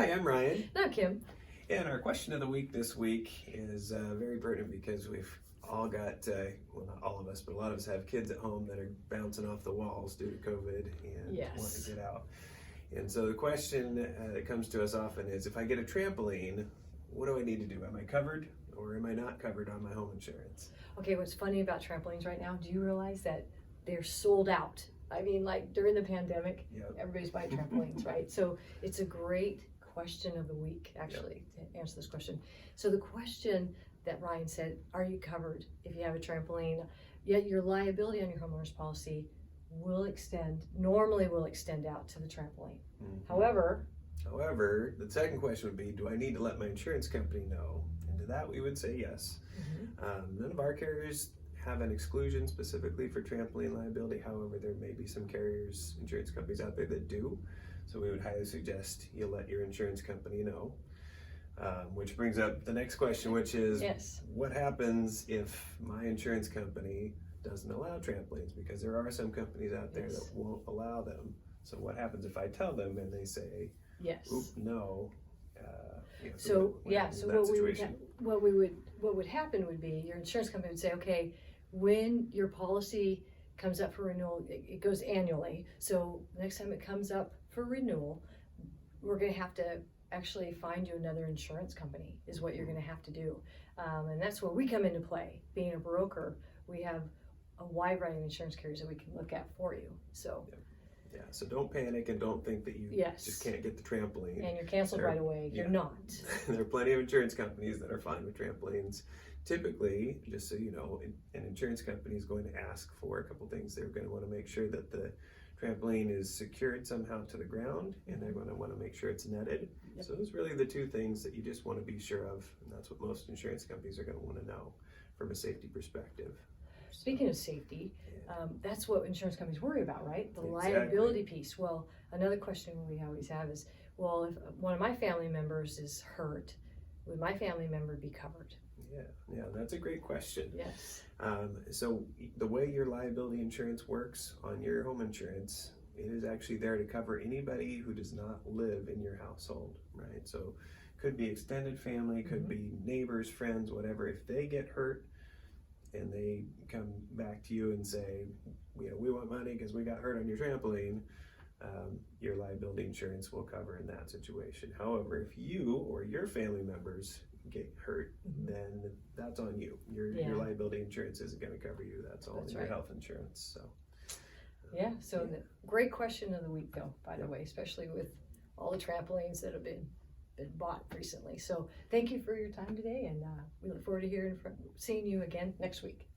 Hi, I'm Ryan. No, Kim. And our question of the week this week is very pertinent because we've all got, well, not all of us, but a lot of us have kids at home that are bouncing off the walls due to COVID and want to get out. And so the question that comes to us often is, if I get a trampoline, what do I need to do? Am I covered or am I not covered on my home insurance? Okay, what's funny about trampolines right now, do you realize that they're sold out? I mean, like during the pandemic, everybody's buying trampolines, right? So it's a great question of the week, actually, to answer this question. So the question that Ryan said, are you covered if you have a trampoline? Yet your liability on your homeowner's policy normally will extend out to the trampoline. However, the second question would be, do I need to let my insurance company know? And to that we would say yes. None of our carriers have an exclusion specifically for trampoline liability. However, there may be some carriers, insurance companies out there that do. So we would highly suggest you let your insurance company know. Which brings up the next question, which is, what happens if my insurance company doesn't allow trampolines? Because there are some companies out there that won't allow them. So what happens if I tell them and they say, oop, no? So what would happen would be your insurance company would say, okay, when your policy comes up for renewal, it goes annually. So next time it comes up for renewal, we're going to have to actually find you another insurance company is what you're going to have to do. And that's where we come into play. Being a broker, we have a wide variety of insurance carriers that we can look at for you. So so don't panic and don't think that you just can't get the trampoline. And you're canceled right away. You're not. There are plenty of insurance companies that are fine with trampolines. Typically, just so you know, an insurance company is going to ask for a couple things. They're going to want to make sure that the trampoline is secured somehow to the ground, and they're going to want to make sure it's netted. So those are really the two things that you just want to be sure of, and that's what most insurance companies are going to want to know from a safety perspective. Speaking of safety, that's what insurance companies worry about, right? The liability piece. Well, another question we always have is, well, if one of my family members is hurt, would my family member be covered? Yeah, that's a great question. Yes. So the way your liability insurance works on your home insurance, it is actually there to cover anybody who does not live in your household, right? So could be extended family, could be neighbors, friends, whatever. If they get hurt and they come back to you and say, we want money because we got hurt on your trampoline, your liability insurance will cover in that situation. However, if you or your family members get hurt, then that's on you. Your liability insurance isn't going to cover you. That's all in your health insurance. So the great question of the week, though, by the way, especially with all the trampolines that have been bought recently. So thank you for your time today, and we look forward to seeing you again next week.